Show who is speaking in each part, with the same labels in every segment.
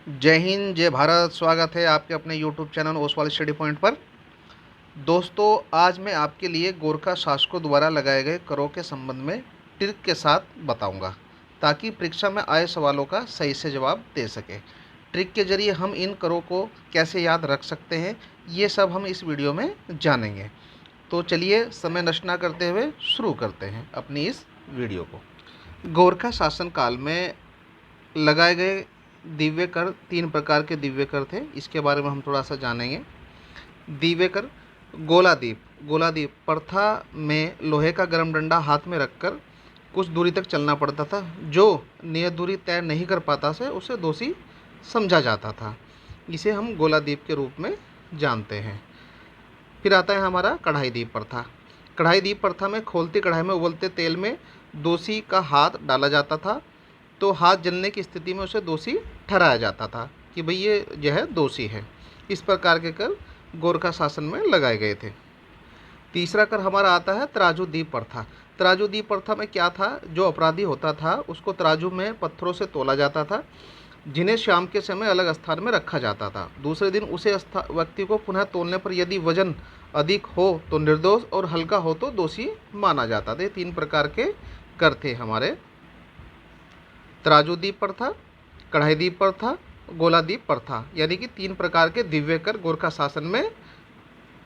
Speaker 1: जय हिंद, जय भारत। स्वागत है आपके अपने YouTube channel Oswal study point पर। दोस्तों, आज मैं आपके लिए गोरखा शासकों द्वारा लगाए गए करों के संबंध में ट्रिक के साथ बताऊंगा, ताकि परीक्षा में आए सवालों का सही से जवाब दे सके। ट्रिक के जरिए हम इन करों को कैसे याद रख सकते हैं, ये सब हम इस वीडियो में जानेंगे। तो चलिए समय नष्ट ना करते हुए शुरू करते हैं अपनी इस वीडियो को। गोरखा शासन काल में लगाए गए दिव्य कर 3 प्रकार के दिव्य कर थे। इसके बारे में हम थोड़ा सा जानेंगे। दिव्य कर गोलादीप प्रथा में लोहे का गर्म डंडा हाथ में रखकर कुछ दूरी तक चलना पड़ता था। जो नियत दूरी तय नहीं कर पाता से उसे दोषी समझा जाता था। इसे हम गोलादीप के रूप में जानते हैं। फिर आता है हमारा कढ़ाई दीप प्रथा। कढ़ाई दीप प्रथा में खोलती कढ़ाई में उबलते तेल में दोषी का हाथ डाला जाता था, तो हाथ जलने की स्थिति में उसे दोषी ठहराया जाता था कि भाई ये जो है दोषी है। इस प्रकार के कर गोरखा शासन में लगाए गए थे। तीसरा कर हमारा आता है तराजू दीप प्रथा। तराजू दीप प्रथा में क्या था, जो अपराधी होता था उसको तराजू में पत्थरों से तोला जाता था, जिन्हें शाम के समय अलग स्थान में रखा जाता था। दूसरे दिन उसे व्यक्ति को पुनः तोलने पर यदि वजन अधिक हो तो निर्दोष और हल्का हो तो दोषी माना जाता था। 3 प्रकार के कर थे हमारे। तराजू दीप प्रथा, कढ़ाई दीप प्रथा, गोला दीप प्रथा, यानी कि 3 प्रकार के दिव्य कर गोरखा शासन में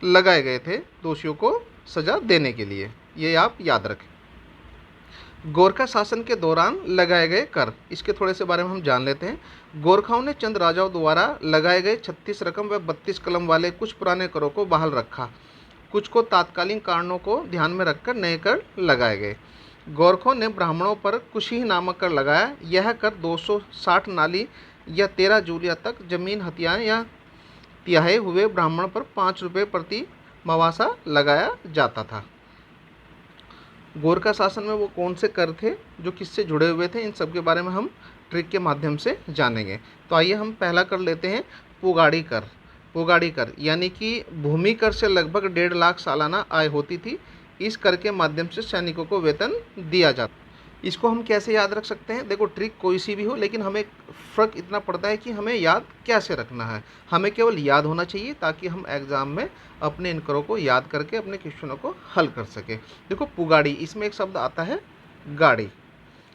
Speaker 1: लगाए गए थे दोषियों को सजा देने के लिए। ये आप याद रखें। गोरखा शासन के दौरान लगाए गए कर, इसके थोड़े से बारे में हम जान लेते हैं। गोरखाओं ने चंद राजाओं द्वारा लगाए गए 36 रकम व 32 कलम वाले कुछ पुराने करों को बहाल रखा। कुछ को तात्कालीन कारणों को ध्यान में रखकर नए कर लगाए गए। गोरखों ने ब्राह्मणों पर कुशी नामक कर लगाया। यह कर 260 नाली या 13 जूलिया तक जमीन हथियाएं या तिहाए हुए ब्राह्मण पर 5 रुपये प्रति मवासा लगाया जाता था। गोरखा शासन में वो कौन से कर थे जो किससे जुड़े हुए थे, इन सब के बारे में हम ट्रिक के माध्यम से जानेंगे। तो आइए हम पहला कर लेते हैं पुगाड़ी कर। पुगाड़ी कर यानी कि भूमि कर से लगभग 1.5 लाख सालाना आय होती थी। इस कर के माध्यम से सैनिकों को वेतन दिया जाता। इसको हम कैसे याद रख सकते हैं? देखो, ट्रिक कोई सी भी हो, लेकिन हमें फ़र्क इतना पड़ता है कि हमें याद कैसे रखना है। हमें केवल याद होना चाहिए ताकि हम एग्ज़ाम में अपने इन करों को याद करके अपने क्वेश्चनों को हल कर सकें। देखो, पुगाड़ी, इसमें एक शब्द आता है गाड़ी।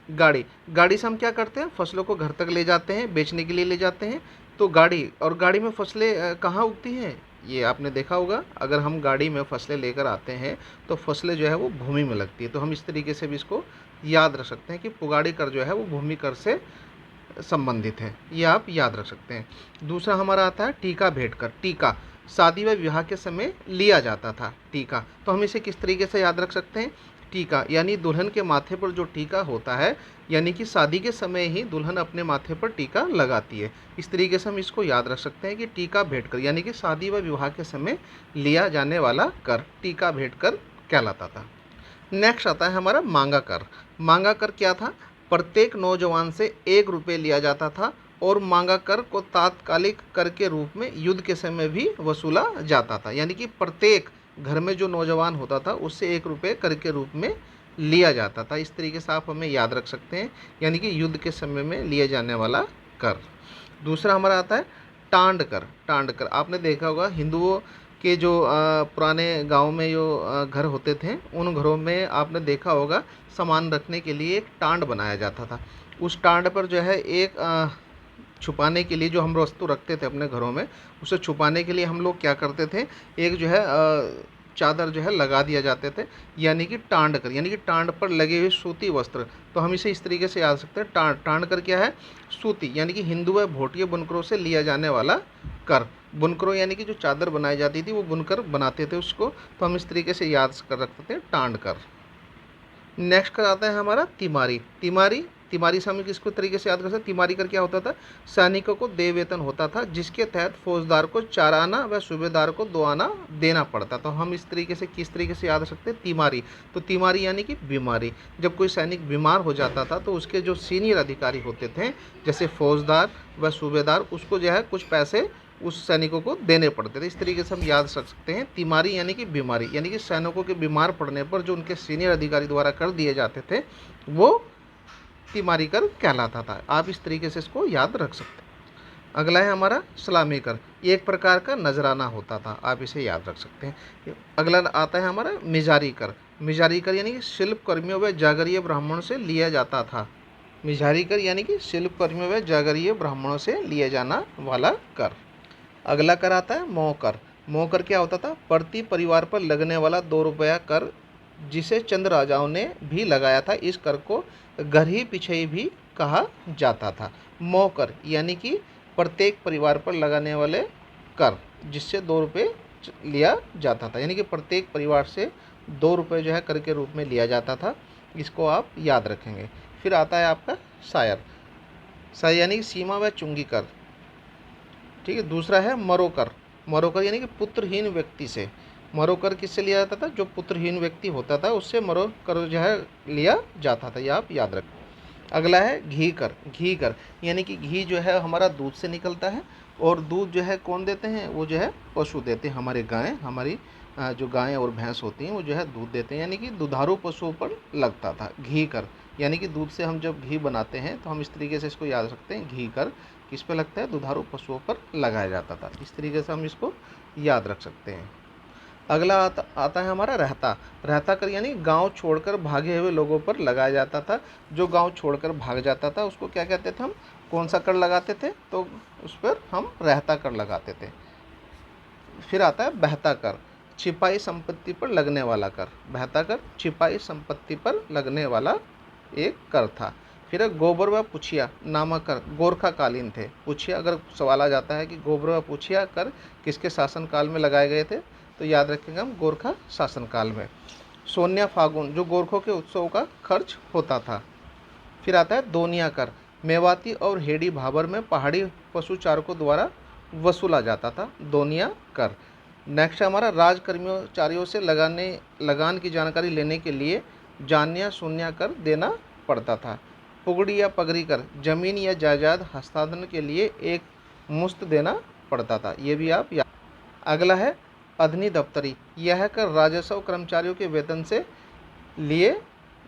Speaker 1: गाड़ी से हम क्या करते हैं? फसलों को घर तक ले जाते हैं, बेचने के लिए ले जाते हैं। तो गाड़ी में फसलें कहाँ उगती हैं? ये आपने देखा होगा। अगर हम गाड़ी में फसलें लेकर आते हैं तो फसलें जो है वो भूमि में लगती है। तो हम इस तरीके से भी इसको याद रख सकते हैं कि पुगाड़ी कर जो है वो भूमि कर से संबंधित है। ये आप याद रख सकते हैं। दूसरा हमारा आता है टीका भेंट कर। टीका शादी व विवाह के समय लिया जाता था। टीका, तो हम इसे किस तरीके से याद रख सकते हैं? टीका यानी दुल्हन के माथे पर जो टीका होता है, यानी कि शादी के समय ही दुल्हन अपने माथे पर टीका लगाती है। इस तरीके से हम इसको याद रख सकते हैं कि टीका भेंट कर यानी कि शादी व विवाह के समय लिया जाने वाला कर टीका भेंट कर कहलाता था। नेक्स्ट आता है हमारा मांगा कर। मांगा कर क्या था? प्रत्येक नौजवान से 1 रुपये लिया जाता था और मांगा कर को तात्कालिक कर के रूप में युद्ध के समय भी वसूला जाता था। यानी कि प्रत्येक घर में जो नौजवान होता था उससे 1 रुपये कर के रूप में लिया जाता था। इस तरीके से आप हमें याद रख सकते हैं, यानी कि युद्ध के समय में लिए जाने वाला कर। दूसरा हमारा आता है टांड कर। टांड कर आपने देखा होगा, हिंदुओं के जो पुराने गांव में जो घर होते थे, उन घरों में आपने देखा होगा सामान रखने के लिए एक टांड बनाया जाता था। उस टांड पर जो है एक छुपाने के लिए जो हम वस्तु रखते थे अपने घरों में, उसे छुपाने के लिए हम लोग क्या करते थे, एक जो है चादर जो है लगा दिया जाते थे, यानी कि टांड कर, यानी कि टांड पर लगे हुए सूती वस्त्र। तो हम इसे इस तरीके से याद सकते हैं। टांड कर क्या है? सूती, यानी कि हिंदू व भोटिया बुनकरों से लिया जाने वाला कर। बुनकरों यानी कि जो चादर बनाई जाती थी वो बुनकर बनाते थे उसको। तो हम इस तरीके से याद कर रखते थे टांड कर। नेक्स्ट कर आता है हमारा तिमारी। तिमारी से हम किसको तरीके से याद कर सकते हैं? तिमारी कर क्या होता था? सैनिकों को देय वेतन होता था, जिसके तहत फौजदार को 4 आना व सूबेदार को 2 आना देना पड़ता। तो हम इस तरीके से किस तरीके से याद रख सकते हैं? तिमारी। तो तिमारी यानी कि बीमारी। जब कोई सैनिक बीमार हो जाता था तो उसके जो सीनियर अधिकारी होते थे, जैसे फौजदार व सूबेदार, उसको जो है कुछ पैसे उस सैनिकों को देने पड़ते थे। इस तरीके से हम याद रख सकते हैं। तिमारी यानी कि बीमारी, यानी कि सैनिकों के बीमार पड़ने पर जो उनके सीनियर अधिकारी द्वारा कर दिए जाते थे वो तिमारी कर कहलाता था। आप इस तरीके से इसको याद रख सकते हैं। अगला है हमारा सलामी कर, ये एक प्रकार का नजराना होता था, आप इसे याद रख सकते हैं। अगला आता है हमारा मिजारी कर। मिजारी कर यानी कि शिल्प कर्मियों व जागरीय ब्राह्मणों से लिया जाता था। मिजारी कर यानी कि शिल्प कर्मियों व जागरीय ब्राह्मणों से लिया जाना वाला कर। अगला कर आता है मोह कर। मोह कर क्या होता था? प्रति परिवार पर लगने वाला 2 रुपया कर, जिसे चंद राजाओं ने भी लगाया था। इस कर को गरही पिछई भी कहा जाता था। मोह कर यानी कि प्रत्येक परिवार पर लगाने वाले कर, जिससे 2 रुपये लिया जाता था, यानी कि प्रत्येक परिवार से 2 रुपये जो है कर के रूप में लिया जाता था। इसको आप याद रखेंगे। फिर आता है आपका शायर। शायर यानी कि सीमा व चुंगी कर। ठीक है। दूसरा है मरोकर। मरोकर यानी कि पुत्रहीन व्यक्ति से। मरोकर किससे लिया जाता था? जो पुत्रहीन व्यक्ति होता था उससे मरोकर जो है लिया जाता था, ये आप याद रखें। अगला है घी कर। घी कर यानी कि घी जो है हमारा दूध से निकलता है, और दूध जो है कौन देते हैं? वो जो है पशु देते हैं, हमारे गाय, हमारी जो गायें और भैंस होती हैं वो जो है दूध देते हैं, यानी कि दुधारू पशुओं पर लगता था घी कर। यानी कि दूध से हम जब घी बनाते हैं तो हम इस तरीके से इसको याद रखते हैं, घी कर किस पे लगता है? दुधारू पशुओं पर लगाया जाता था। इस तरीके से हम इसको याद रख सकते हैं। अगला आता है हमारा रहता। रहता कर यानी गांव छोड़कर भागे हुए लोगों पर लगाया जाता था। जो गांव छोड़कर भाग जाता था उसको क्या कहते थे हम? कौन सा कर लगाते थे? तो उस पर हम रहता कर लगाते थे। फिर आता है बहता कर। छिपाई संपत्ति पर लगने वाला कर। बहता कर छिपाई संपत्ति पर लगने वाला एक कर था। फिर है गोबर व पुछिया नामक कर, गोरखा कालीन थे। पुछिया, अगर सवाल आ जाता है कि गोबर व पुछिया कर किसके शासनकाल में लगाए गए थे, तो याद रखेंगे हम गोरखा शासनकाल में। सोन्या फागुन जो गोरखों के उत्सव का खर्च होता था। फिर आता है दोनिया कर। मेवाती और हेडी भाबर में पहाड़ी पशुचारकों द्वारा वसूला जाता था दोनिया कर। नेक्स्ट हमारा राजकर्मचारियों से लगान की जानकारी लेने के लिए जान्या शून्य कर देना पड़ता था। पुगड़ी या पगड़ी कर जमीन या जायदाद हस्तांतरण के लिए एक मुश्त देना पड़ता था, ये भी आप याद। अगला है अधनी दफ्तरी। यह कर राजस्व कर्मचारियों के वेतन से लिए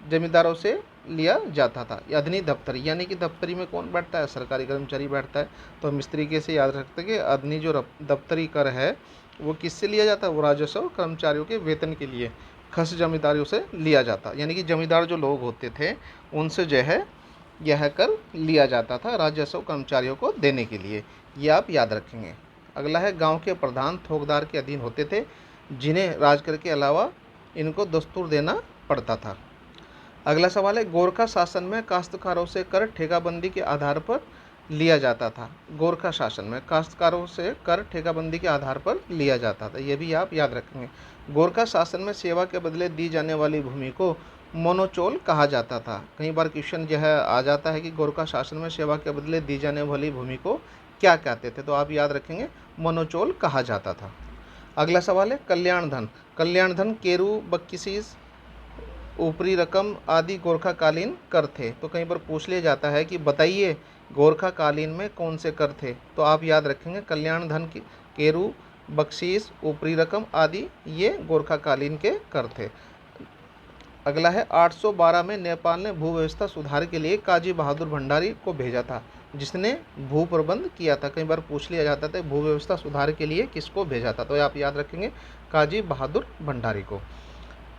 Speaker 1: जमींदारों से लिया जाता था। अधनी दफ्तरी यानी कि दफ्तरी में कौन बैठता है? सरकारी कर्मचारी बैठता है। तो हम इस तरीके से याद रखते हैं कि अधनी जो दफ्तरी कर है वो किससे लिया जाता है? वो राजस्व कर्मचारियों के वेतन के लिए खस जमींदारियों से लिया जाता, यानी कि जमींदार जो लोग होते थे उनसे जो है यह कर लिया जाता था राजस्व कर्मचारियों को देने के लिए, ये आप याद रखेंगे। अगला है गांव के प्रधान थोकदार के अधीन होते थे, जिन्हें राजकर के अलावा इनको दस्तूर देना पड़ता था। अगला सवाल है गोरखा शासन में काश्तकारों से कर ठेकाबंदी के आधार पर लिया जाता था। गोरखा शासन में काश्तकारों से कर ठेकाबंदी के आधार पर लिया जाता था, ये भी आप याद रखेंगे। गोरखा शासन में सेवा के बदले दी जाने वाली भूमि को मोनोचोल कहा जाता था। कई बार क्वेश्चन जो है आ जाता है कि गोरखा शासन में सेवा के बदले दी जाने वाली भूमि को क्या कहते थे, तो आप याद रखेंगे मोनोचोल कहा जाता था। अगला सवाल है कल्याण धन। कल्याण धन केरू, बक्सीस, ऊपरी रकम आदि गोरखाकालीन कर थे। तो कहीं पर पूछ लिया जाता है कि बताइए गोरखाकालीन में कौन से कर थे, तो आप याद रखेंगे कल्याण धन की केरू, बख्शीश, ऊपरी रकम आदि ये गोरखाकालीन के कर थे। अगला है 812 में नेपाल ने भू व्यवस्था सुधार के लिए काजी बहादुर भंडारी को भेजा था, जिसने भू प्रबंध किया था। कई बार पूछ लिया जाता था भू व्यवस्था सुधार के लिए किसको भेजा था, तो आप याद रखेंगे काजी बहादुर भंडारी को।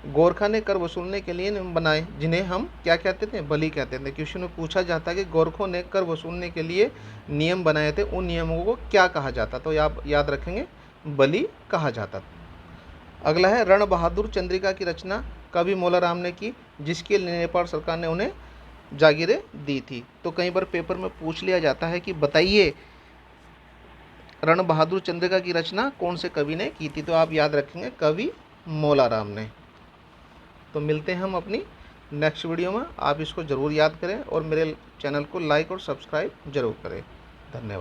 Speaker 1: गोरखा ने कर वसूलने के लिए नियम बनाए, जिन्हें हम क्या कहते थे? बलि कहते थे। क्वेश्चन में पूछा जाता है कि गोरखों ने कर वसूलने के लिए नियम बनाए थे, उन नियमों को क्या कहा जाता, तो आप याद रखेंगे बलि कहा जाता था। अगला है रण बहादुर चंद्रिका की रचना कवि मोलाराम ने की, जिसके लिए नेपाल सरकार ने उन्हें जागीरें दी थी। तो कई बार पेपर में पूछ लिया जाता है कि बताइए रण बहादुर चंद्रिका की रचना कौन से कवि ने की थी, तो आप याद रखेंगे कवि मोलाराम ने। तो मिलते हैं हम अपनी नेक्स्ट वीडियो में, आप इसको ज़रूर याद करें और मेरे चैनल को लाइक और सब्सक्राइब जरूर करें। धन्यवाद।